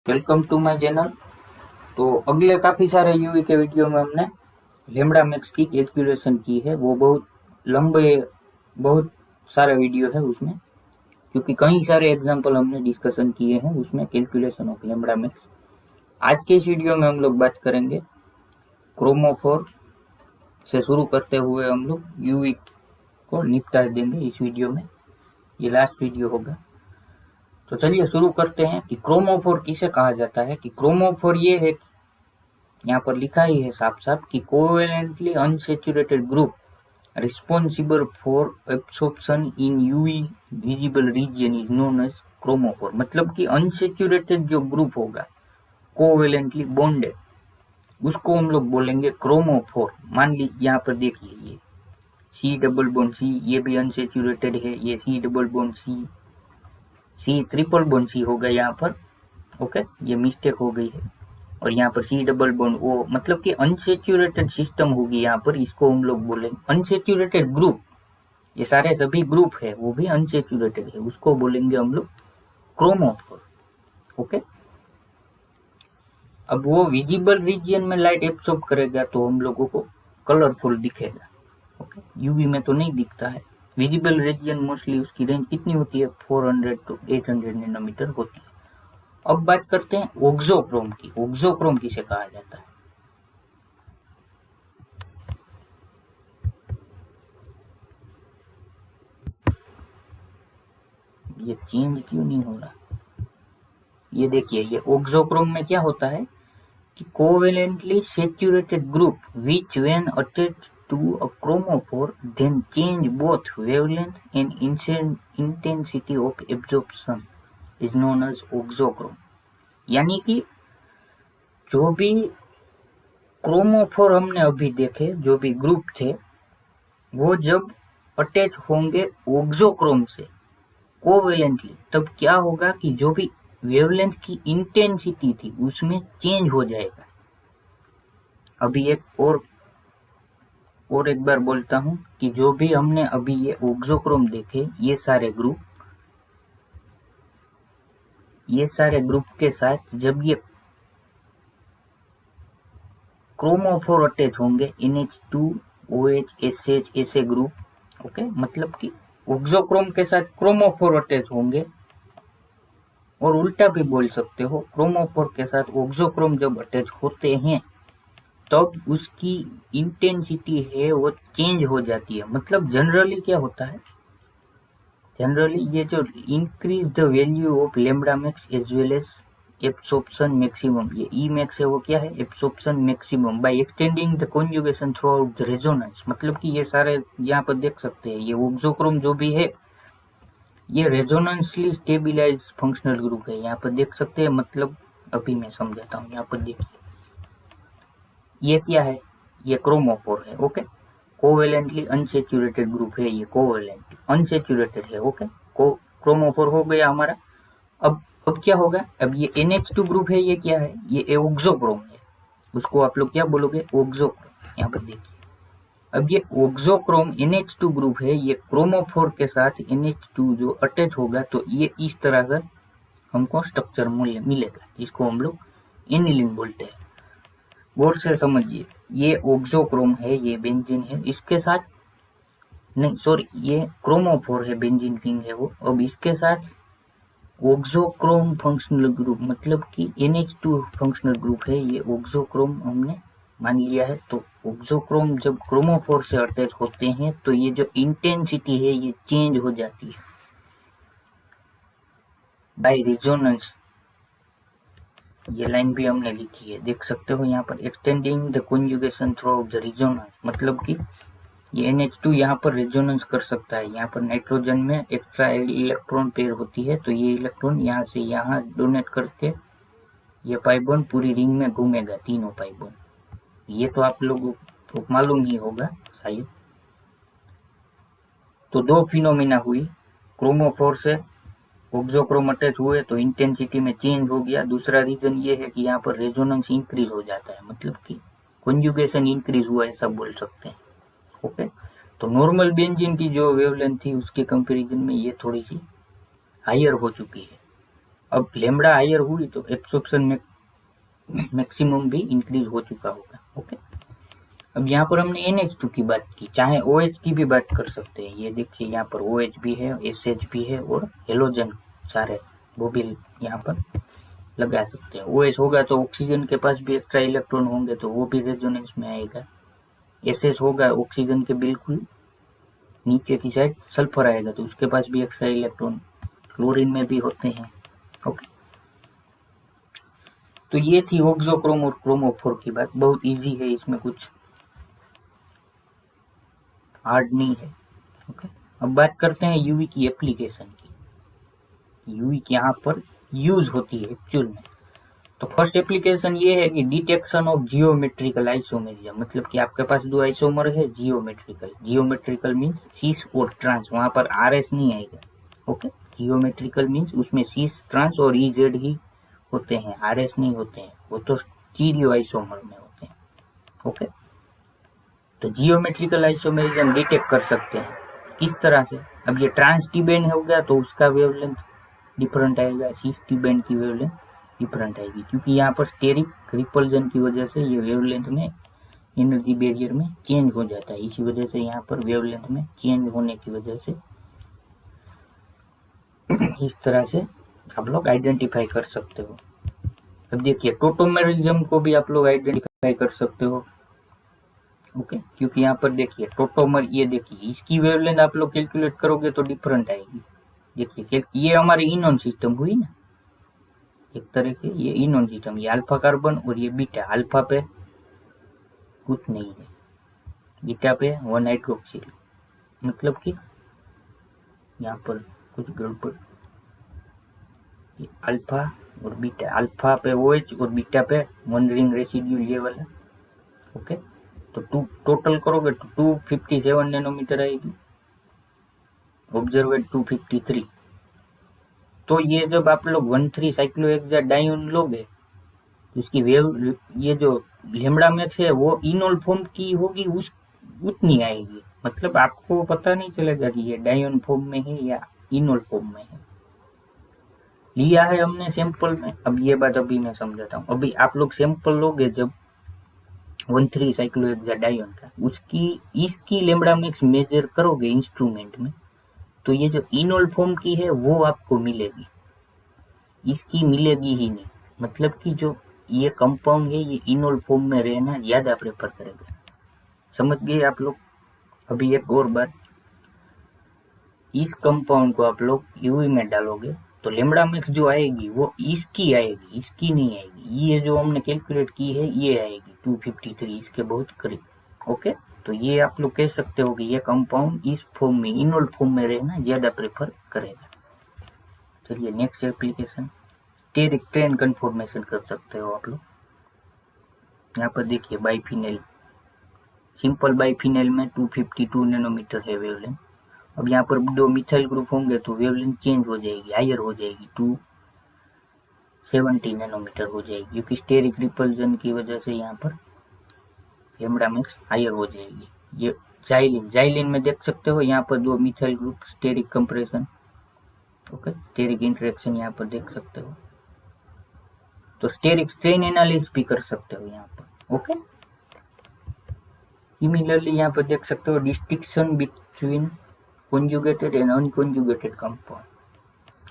Welcome to my channel. तो अगले काफ़ी सारे यूवी के वीडियो में हमने लेमड़ा मैक्स की कैलकुलेशन की है। वो बहुत लंबे बहुत सारे वीडियो है उसमें, क्योंकि कई सारे एग्जांपल हमने डिस्कशन किए हैं उसमें कैलकुलेशन ऑफ लेमड़ा मैक्स। आज के इस वीडियो में हम लोग बात करेंगे क्रोमोफोर से शुरू करते हुए हम लोग यूवी को निपटा देंगे इस वीडियो में। ये लास्ट वीडियो होगा। तो चलिए शुरू करते हैं कि क्रोमोफोर किसे कहा जाता है। कि क्रोमोफोर ये है, यहाँ पर लिखा ही है साफ साफ कि covalently unsaturated group responsible for absorption in UV visible region is known as chromophore. मतलब कि अनसेचुरेटेड जो ग्रुप होगा कोवेलेंटली बॉन्डेड, उसको हम लोग बोलेंगे क्रोमोफोर। मान ली यहाँ पर देखिए ये सी डबल बॉन्ड सी, ये भी अनसेचुरेटेड है। ये C double bond C, C triple bond C होगा यहाँ पर। ओके, ये मिस्टेक हो गई है। और यहाँ पर सी डबल बॉन्ड ओ, मतलब कि अनसेचुरेटेड सिस्टम होगी यहाँ पर। इसको हम लोग बोलेंगे अनसेचुरेटेड ग्रुप। ये सारे सभी ग्रुप है वो भी अनसेचुरेटेड है, उसको बोलेंगे हम लोग क्रोमोफोर। ओके, अब वो विजिबल रीजन में लाइट एब्सॉर्ब करेगा तो हम लोगों को कलरफुल दिखेगा। ओके, यूवी में तो नहीं दिखता है। विजिबल रीजन मोस्टली उसकी रेंज कितनी होती है, 400 to 800 नैनोमीटर होती है। अब बात करते हैं ऑक्सोक्रोम की। ऑक्सोक्रोम किसे कहा जाता है? ये चेंज क्यों नहीं हो रहा? ये देखिए, ये ऑक्सोक्रोम में क्या होता है कि covalently saturated group which when attached to a chromophore then change both wavelength and intensity of absorption is known as auxochrome. यानी कि जो भी क्रोमोफोर हमने अभी देखे, जो भी ग्रुप थे, वो जब अटैच होंगे ऑक्सोक्रोम से कोवेलेंटली, तब क्या होगा कि जो भी वेवलेंथ की इंटेंसिटी थी उसमें चेंज हो जाएगा। अभी एक और एक बार बोलता हूं कि जो भी हमने अभी ये ऑक्सोक्रोम देखे, ये सारे ग्रुप के साथ जब ये क्रोमोफोर अटैच होंगे NH2 OH SH ऐसे ग्रुप, ओके, मतलब कि ऑक्सोक्रोम के साथ क्रोमोफोर अटैच होंगे। और उल्टा भी बोल सकते हो, क्रोमोफोर के साथ ऑक्सोक्रोम जब अटैच होते हैं तब उसकी इंटेंसिटी है वो चेंज हो जाती है। मतलब जनरली क्या होता है, जनरली ये जो increase the value of lambda max as well as absorption maximum, ये ई मैक्स है वो क्या है, absorption maximum by extending the conjugation throughout the resonance. मतलब कि ये सारे यहाँ पर देख सकते हैं, ये ऑक्सोक्रोम जो भी है ये रेजोनेंसली स्टेबिलाइज फंक्शनल ग्रुप है। यहाँ पर देख सकते हैं, मतलब अभी मैं समझाता हूँ। यहाँ पर देखिए ये क्या है, ये क्रोमोफोर है। ओके, कोवेलेंटली अनसेचुरेटेड ग्रुप है, ये कोवेलेंटली अनसेचुरेटेड है। ओके, क्रोमोफोर हो गया हमारा। अब क्या होगा, अब ये NH2 ग्रुप है, ये क्या है, ये ऑक्सोक्रोम है। उसको आप लोग क्या बोलोगे, ऑक्सोक्रोम। यहाँ पर देखिए, अब ये ऑक्सोक्रोम NH2 ग्रुप है, ये क्रोमोफोर के साथ NH2 जो अटैच होगा तो ये इस तरह का हमको स्ट्रक्चर मिलेगा, जिसको हम लोग एनिलीन बोलते हैं। गौर से समझिए, ये ऑक्सोक्रोम है, ये बेंजीन है, इसके साथ नहीं सॉरी, ये क्रोमोफोर है, बेंजीन किंग है वो। अब इसके साथ ऑक्सोक्रोम फंक्शनल ग्रुप, मतलब कि NH2 फंक्शनल ग्रुप है, ये ऑक्सोक्रोम हमने मान लिया है। तो ऑक्सोक्रोम जब क्रोमोफोर से अटैच होते हैं तो ये जो इंटेंसिटी है ये चेंज हो जाती है बाय रेजोनेंस। ये लाइन भी हमने लिखी है, देख सकते हो यहाँ पर, extending the conjugation throughout the resonance. मतलब कि ये NH2 यहाँ पर रेजोनेंस कर सकता है। यहाँ पर नाइट्रोजन में एक्स्ट्रा इलेक्ट्रॉन पेयर होती है, तो ये इलेक्ट्रॉन यहाँ से यहाँ डोनेट करके ये पाई बॉन्ड पूरी रिंग में घूमेगा, तीनों पाई बॉन्ड। ये तो आप लोगों को मालूम ही होगा शायद। तो दो फिनोमिना हुई, क्रोमोफोर से ऑक्सोक्रोम अटैच हुए तो इंटेंसिटी में चेंज हो गया। दूसरा रीजन ये है कि यहाँ पर रेजोनेंस इंक्रीज हो जाता है, मतलब कि कॉन्जुगेशन इंक्रीज हुआ, ऐसा बोल सकते हैं। ओके, तो नॉर्मल बेंजीन की जो वेवलेंथ थी उसके कंपैरिजन में ये थोड़ी सी हायर हो चुकी है। अब लेमड़ा हायर हुई तो एब्सॉर्प्शन में मैक्सिमम भी इंक्रीज हो चुका होगा। ओके, अब यहाँ पर हमने NH2 की बात की, चाहे OH की भी बात कर सकते हैं। ये देखिए यहाँ पर OH भी है, SH भी है और हेलोजन सारे वो भी यहाँ पर लगा सकते हैं। OH होगा तो ऑक्सीजन के पास भी एक्स्ट्रा इलेक्ट्रॉन होंगे तो वो भी रेजोनेंस में आएगा। SH होगा ऑक्सीजन के बिल्कुल नीचे की साइड सल्फर आएगा तो उसके पास भी एक्स्ट्रा इलेक्ट्रॉन, क्लोरीन में भी होते हैं। ओके, तो ये थी ऑक्सोक्रोम और क्रोमोफोर की बात, बहुत इजी है, इसमें कुछ हार्ड नहीं है। ओके, अब बात करते हैं यूवी की एप्लीकेशन की। यूवी यहाँ पर यूज होती है एक्चुअल में। तो फर्स्ट एप्लीकेशन ये है कि डिटेक्शन ऑफ जियोमेट्रिकल आइसोमेरिज्म, मतलब कि आपके पास दो आइसोमर है जियोमेट्रिकल। जियोमेट्रिकल मीन्स सीस और ट्रांस, वहां पर RS नहीं आएगा। ओके, जियोमेट्रिकल मीन्स उसमें सीस, ट्रांस और EZ ही होते हैं, RS नहीं होते हैं, वो तो स्टीरियो आइसोमर में होते हैं। ओके, तो जियोमेट्रिकल आइसोमेरिज्म डिटेक्ट कर सकते हैं किस तरह से। अब ये ट्रांस टी बैंड हो गया तो उसका वेवलेंथ डिफरेंट आएगा, सीस टी बैंड की वेवलेंथ डिफरेंट आएगी, क्योंकि यहाँ पर स्टेरिक रिपल्जन की वजह से ये वेवलेंथ में एनर्जी बैरियर में चेंज हो जाता है। इसी वजह से यहाँ पर वेवलेंथ में चेंज होने की वजह से इस तरह से आप लोग आइडेंटिफाई कर सकते हो। अब देखिए टोटोमेरिज्म को भी आप लोग आइडेंटिफाई कर सकते हो। ओके, क्योंकि यहाँ पर देखिए टोटोमर, ये देखिए इसकी वेवलेंथ आप लोग कैलकुलेट करोगे तो डिफरेंट आएगी। देखिए ये हमारे इनॉन सिस्टम हुई ना, एक तरह के ये इनॉन सिस्टम, ये अल्फा कार्बन और ये बीटा। अल्फा पे कुछ नहीं है, बीटा पे 1 हाइड्रोक्सिल, मतलब कि यहाँ पर कुछ गड़बड़। ये अल्फा और बीटा, अल्फा पे OH और बीटा पे 1 रिंग रेसिड्यू ये वाला। ओके, तो टोटल करोगे तो 257 नैनोमीटर आएगी, ऑब्जर्वेड 253। तो ये जब आप लोग 1,3 साइक्लोहेक्साडाइन लोगे तो उसकी वेव, ये जो लेमड़ा मैक्स है वो इनोल फॉर्म की होगी, उतनी आएगी। मतलब आपको पता नहीं चलेगा कि ये डायोन फॉर्म में है या इनोल फॉर्म में है। लिया है हमने सैंपल में। अब ये बात अभी मैं समझाता हूँ। अभी आप लोग सैंपल लोगे जब 1,3 साइक्लोहेक्साडाइन का, इसकी लेमड़ा मैक्स मेजर करोगे इंस्ट्रूमेंट में तो ये जो इनोल फॉर्म की है वो आपको मिलेगी, इसकी मिलेगी ही नहीं। मतलब कि जो ये कंपाउंड है ये इनोल फॉर्म में रहना ज्यादा प्रेफर करेगा। समझ गए आप लोग? अभी एक और बात, इस कंपाउंड को आप लोग यूवी में डालोगे तो लेमड़ा मैक्स जो आएगी वो इसकी आएगी, इसकी नहीं आएगी। ये जो हमने कैलकुलेट की है ये आएगी 253, इसके बहुत करीब। ओके, तो ये आप लोग कह सकते हो कि ये कंपाउंड इस फॉर्म में, इनोल फॉर्म में रहना ज्यादा प्रेफर करेगा। चलिए next application, steric train conformation कर सकते हो आप लोग। यहाँ पर देखिए बाइफिनाइल, सिंपल बाइफिनाइल में 252 नैनोमीटर है वेवलेंथ। अब यहाँ पर दो मिथाइल ग्रुप होंगे तो वेवलेंथ चेंज हो जाएगी, हायर हो जाएगी, 270 नैनोमीटर हो जाएगी, क्योंकि स्टेरिक रिपल्जन की वजह से यहाँ पर लेमड़ा मैक्स हायर हो जाएगी। ये जाइलिन में देख सकते हो, यहाँ पर दो methyl group steric compression, okay, steric interaction यहाँ पर देख सकते हो। तो स्टेरिक स्ट्रेन एनालिसिस भी कर सकते हो यहाँ पर। ओके, सिमिलरली यहाँ पर देख सकते हो distinction between conjugated and unconjugated compound.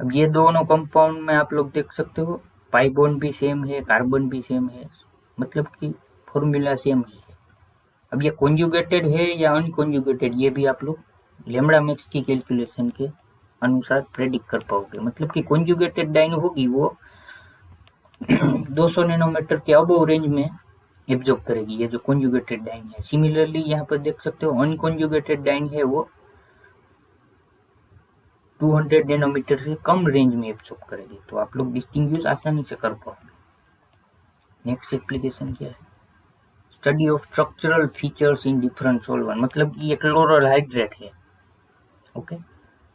अब ये दोनों कंपाउंड में आप लोग देख सकते हो पाई बॉन्ड भी सेम है, कार्बन भी सेम है, मतलब कि फॉर्मूला सेम ही है। अब ये कॉन्जुगेटेड है या अनकॉन्जुगेटेड ये भी आप लोग लेमड़ा मैक्स की कैलकुलेशन के अनुसार प्रेडिक्ट कर पाओगे। मतलब कि कॉन्जुगेटेड डाइन होगी वो 200 नैनोमीटर के अबव रेंज में एब्जॉर्ब करेगी, ये जो कॉन्जुगेटेड डाइन है। सिमिलरली यहाँ पर देख सकते हो अनकॉन्जुगेटेड डाइन है वो 200 नैनोमीटर से कम रेंज में एब्जॉर्ब करेगी। तो आप लोग डिस्टिंग्विश आसानी से कर पाओगे। नेक्स्ट एप्लीकेशन क्या है, study of structural features in different solvent, मतलब ये क्लोरल हाइड्रेट है। ओके,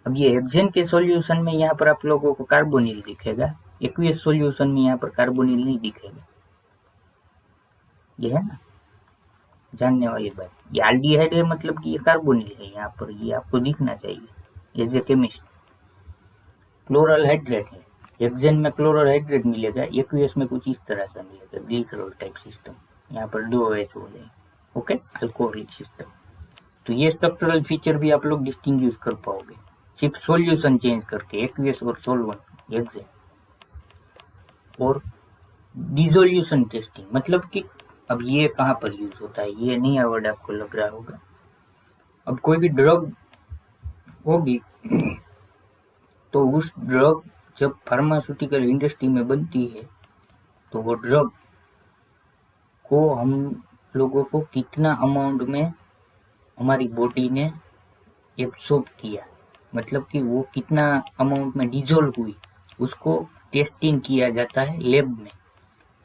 अब ये हेक्सेन के सॉल्यूशन में यहाँ पर आप लोगों को कार्बोनिल दिखेगा, एक्वियस सॉल्यूशन में यहाँ पर कार्बोनिल नहीं दिखेगा। ये है ना जानने वाली बात, ये एल्डिहाइड है मतलब कि ये कार्बोनिल है, यहाँ पर ये आपको दिखना चाहिए as a chemist. Chloral hydrate है, हेक्सेन में क्लोरोहाइड्रेट मिलेगा, एक्वियस में कुछ इस तरह से मिलेगा, ग्लिसरॉल टाइप सिस्टम, यहाँ पर 2 OH हो गए, ओके, अल्कोहलिक सिस्टम। तो ये स्ट्रक्चरल फीचर भी आप लोग डिस्टिंग्विश कर पाओगे सिर्फ सॉल्यूशन चेंज करके, एक्वियस और सॉल्वेंट, हेक्सेन। और डिसोल्यूशन टेस्टिंग, मतलब कि अब ये कहाँ पर यूज होता है, ये नया वर्ड आपको लग रहा होगा। अब कोई भी ड्रग होगी तो उस ड्रग जब फार्मास्यूटिकल इंडस्ट्री में बनती है तो वो ड्रग को हम लोगों को कितना अमाउंट में हमारी बॉडी ने एब्सॉर्ब किया, मतलब कि वो कितना अमाउंट में डिजोल्व हुई, उसको टेस्टिंग किया जाता है लैब में।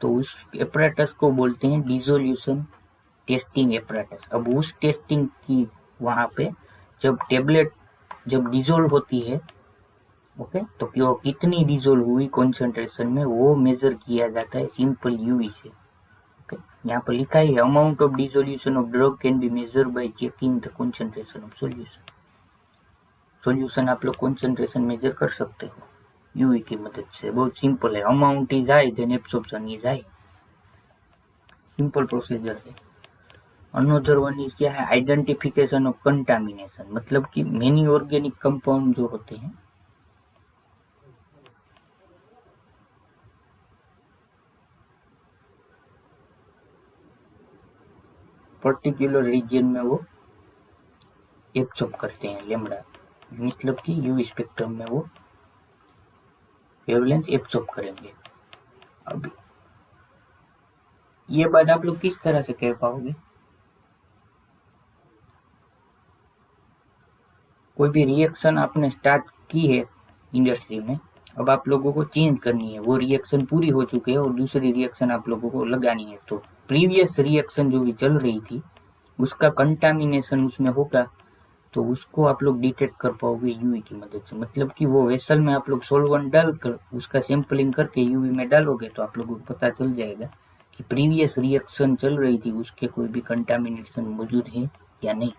तो उस एपरेटस को बोलते हैं डिसोल्यूशन टेस्टिंग एपरेटस। अब उस टेस्टिंग की वहाँ पे जब टेबलेट जब डिजोल्व होती है, ओके, तो वो कितनी डिजोल्व हुई कॉन्सेंट्रेशन में, वो मेजर किया जाता है सिंपल यूवी से। ओके, यहाँ पर लिखा है amount of dissolution of drug can be measure by checking the concentration of solution. Solution आप लोग कॉन्सेंट्रेशन मेजर कर सकते हो यूवी की मदद से, बहुत सिंपल है। Amount is high then absorption is high, simple procedure है। अनदर वन इज क्या है, आइडेंटिफिकेशन ऑफ कंटामिनेशन, मतलब कि मेनी ऑर्गेनिक कंपाउंड जो होते हैं पर्टिकुलर रीजन में वो एब्सॉर्ब करते हैं लैम्डा, मतलब कि यूवी स्पेक्ट्रम में वो वेवलेंथ एब्सॉर्ब करेंगे। अब ये बात आप लोग किस तरह से कह पाओगे, कोई भी रिएक्शन आपने स्टार्ट की है इंडस्ट्री में, अब आप लोगों को चेंज करनी है, वो रिएक्शन पूरी हो चुकी है और दूसरी रिएक्शन आप लोगों को लगानी है, तो प्रीवियस रिएक्शन जो भी चल रही थी उसका कंटामिनेशन उसमें होगा, तो उसको आप लोग डिटेक्ट कर पाओगे यूवी की मदद से। मतलब कि वो वेसल में आप लोग सॉल्वेंट डालकर उसका सैंपलिंग करके यूवी में डालोगे तो आप लोगों को पता चल जाएगा कि प्रीवियस रिएक्शन चल रही थी उसके कोई भी कंटामिनेशन मौजूद है या नहीं।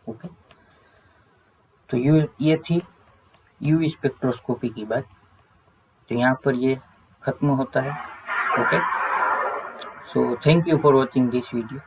ओके, तो ये थी यूवी स्पेक्ट्रोस्कोपी की बात। तो यहाँ पर ये खत्म होता है। Okay, so thank you for watching this video.